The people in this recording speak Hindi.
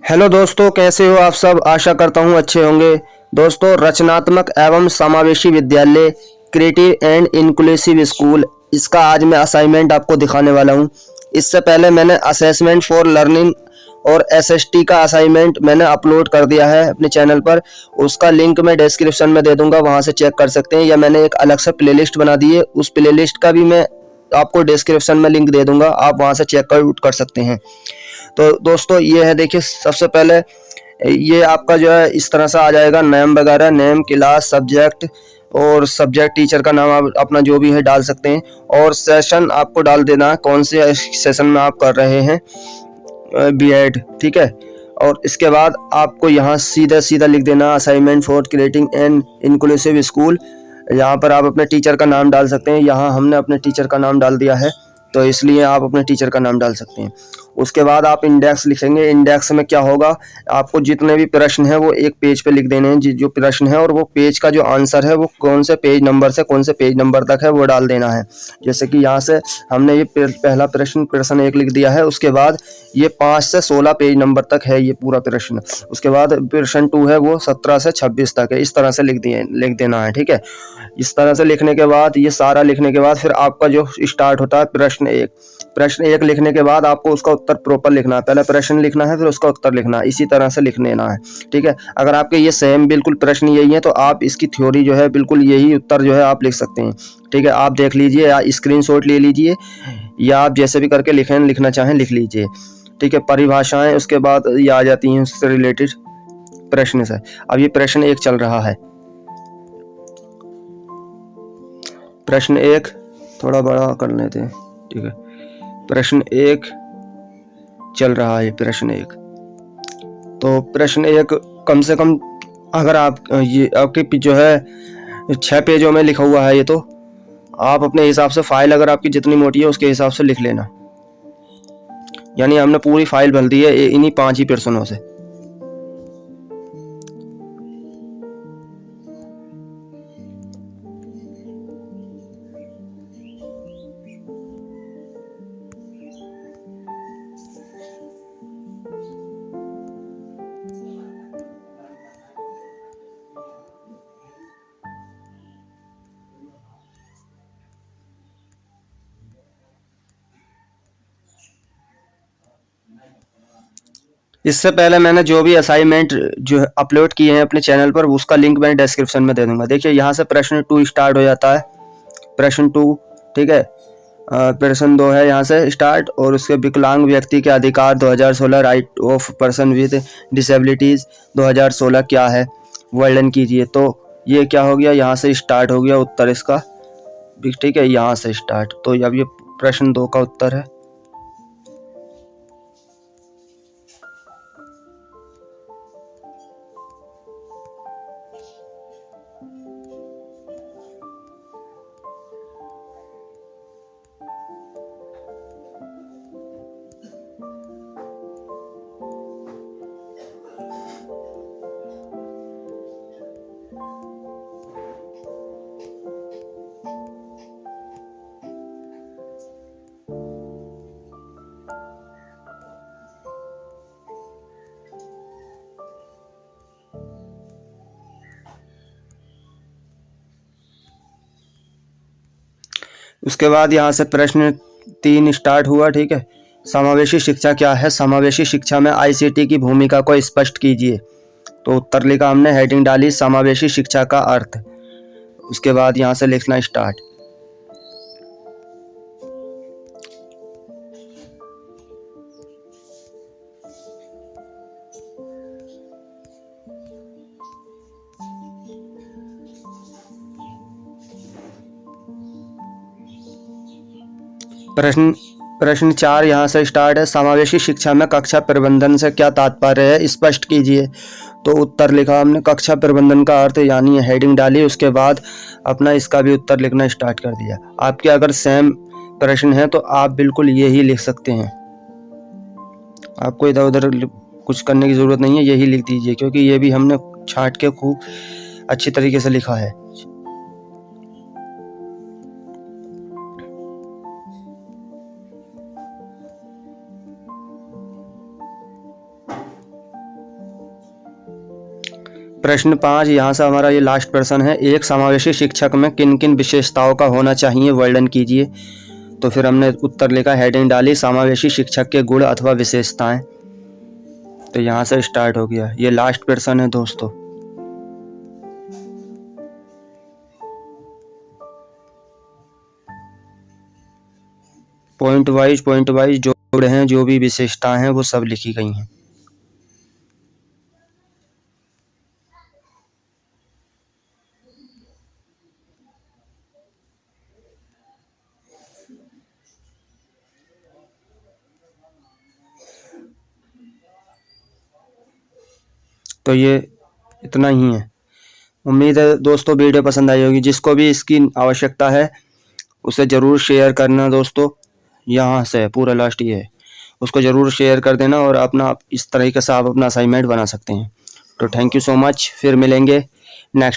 हेलो दोस्तों, कैसे हो आप सब। आशा करता हूँ अच्छे होंगे। दोस्तों, रचनात्मक एवं समावेशी विद्यालय क्रिएटिव एंड इंक्लूसिव स्कूल, इसका आज मैं असाइनमेंट आपको दिखाने वाला हूँ। इससे पहले मैंने असेसमेंट फॉर लर्निंग और एसएसटी का असाइनमेंट मैंने अपलोड कर दिया है अपने चैनल पर। उसका लिंक मैं डिस्क्रिप्शन में दे दूंगा, वहाँ से चेक कर सकते हैं, या मैंने एक अलग से प्लेलिस्ट बना दी है, उस प्लेलिस्ट का भी मैं आपको डिस्क्रिप्शन में लिंक दे दूंगा, आप वहाँ से चेक आउट कर सकते हैं। तो दोस्तों, ये है, देखिए, सबसे पहले ये आपका जो है इस तरह से आ जाएगा, नेम वगैरह, नेम, क्लास, सब्जेक्ट, और सब्जेक्ट टीचर का नाम आप अपना जो भी है डाल सकते हैं, और सेशन आपको डाल देना है, कौन से सेशन में आप कर रहे हैं बीएड, ठीक है। और इसके बाद आपको यहाँ सीधा सीधा लिख देना assignment for creating an inclusive school. यहाँ पर आप अपने टीचर का नाम डाल सकते हैं, यहाँ हमने अपने टीचर का नाम डाल दिया है, तो इसलिए आप अपने टीचर का नाम डाल सकते हैं। उसके बाद आप इंडेक्स लिखेंगे। इंडेक्स में क्या होगा, आपको जितने भी प्रश्न है वो एक पेज पे लिख देने हैं, जो प्रश्न है, और वो पेज का जो आंसर है वो कौन से पेज नंबर से कौन से पेज नंबर तक है वो डाल देना है। जैसे कि यहाँ से हमने ये पहला प्रश्न 1 लिख दिया है, उसके बाद ये 5 से 16 पेज नंबर तक है ये पूरा प्रश्न। उसके बाद प्रश्न 2 है वो 17 से 26 तक है, इस तरह से लिख देना है, ठीक है। इस तरह से लिखने के बाद, ये सारा लिखने के बाद, फिर आपका जो स्टार्ट होता है प्रश्न 1 लिखने के बाद आपको उसका उत्तर प्रॉपर लिखना है। पहले प्रश्न लिखना है, फिर उसका उत्तर लिखना है, इसी तरह से लिख लेना है, ठीक है। अगर आपके ये सेम बिल्कुल प्रश्न यही है तो आप इसकी थ्योरी जो है बिल्कुल यही उत्तर जो है आप लिख सकते हैं, ठीक है। आप देख लीजिए या स्क्रीनशॉट ले लीजिए, या आप जैसे भी करके लिखना चाहें लिख लीजिए, ठीक है। परिभाषाएं उसके बाद ये आ जाती हैं उससे रिलेटेड प्रश्न से। अब ये प्रश्न 1 चल रहा है। प्रश्न 1 थोड़ा बड़ा कर लेते हैं, ठीक है। प्रश्न 1 चल रहा है, प्रश्न 1। तो प्रश्न 1 कम से कम, अगर आप ये आपके जो है 6 पेजों में लिखा हुआ है ये, तो आप अपने हिसाब से फाइल अगर आपकी जितनी मोटी है उसके हिसाब से लिख लेना। यानी हमने पूरी फाइल भर दी है इन्हीं 5 ही प्रश्नों से। इससे पहले मैंने जो भी असाइनमेंट जो अपलोड किए हैं अपने चैनल पर, उसका लिंक मैं डिस्क्रिप्शन में दे दूंगा। देखिए, यहाँ से प्रश्न 2 स्टार्ट हो जाता है, प्रश्न 2, ठीक है। प्रश्न 2 है यहाँ से स्टार्ट, और उसके विकलांग व्यक्ति के अधिकार 2016, right of person with disabilities 2016 क्या है, वर्णन कीजिए। तो ये क्या हो गया, यहाँ से स्टार्ट हो गया उत्तर इसका, ठीक है, यहाँ से स्टार्ट। तो अब ये प्रश्न 2 का उत्तर है। उसके बाद यहाँ से प्रश्न 3 स्टार्ट हुआ, ठीक है। समावेशी शिक्षा क्या है, समावेशी शिक्षा में आईसीटी की भूमिका को स्पष्ट कीजिए। तो उत्तर लिखा हमने, हेडिंग डाली समावेशी शिक्षा का अर्थ। उसके बाद यहाँ से लिखना स्टार्ट। प्रश्न 4 यहाँ से स्टार्ट है, समावेशी शिक्षा में कक्षा प्रबंधन से क्या तात्पर्य है, स्पष्ट कीजिए। तो उत्तर लिखा हमने, कक्षा प्रबंधन का अर्थ, यानी हेडिंग डाली। उसके बाद अपना इसका भी उत्तर लिखना स्टार्ट कर दिया। आपके अगर सेम प्रश्न है तो आप बिल्कुल यही लिख सकते हैं, आपको इधर उधर कुछ करने की ज़रूरत नहीं है, यही लिख दीजिए, क्योंकि ये भी हमने छांट के खूब अच्छी तरीके से लिखा है। प्रश्न 5, यहाँ से हमारा ये लास्ट प्रश्न है। एक समावेशी शिक्षक में किन किन विशेषताओं का होना चाहिए, वर्णन कीजिए। तो फिर हमने उत्तर लिखा, हेडिंग डाली समावेशी शिक्षक के गुण अथवा विशेषताएं। तो यहाँ से स्टार्ट हो गया, ये लास्ट प्रश्न है दोस्तों। पॉइंट वाइज जो गुण हैं, जो भी विशेषताएं हैं, वो सब लिखी गई हैं। तो ये इतना ही है। उम्मीद है दोस्तों वीडियो पसंद आई होगी। जिसको भी इसकी आवश्यकता है उसे ज़रूर शेयर करना दोस्तों। यहाँ से पूरा लास्ट ये है, उसको ज़रूर शेयर कर देना और अपना इस तरीके से आप अपना असाइनमेंट बना सकते हैं। तो थैंक यू सो मच, फिर मिलेंगे नेक्स्ट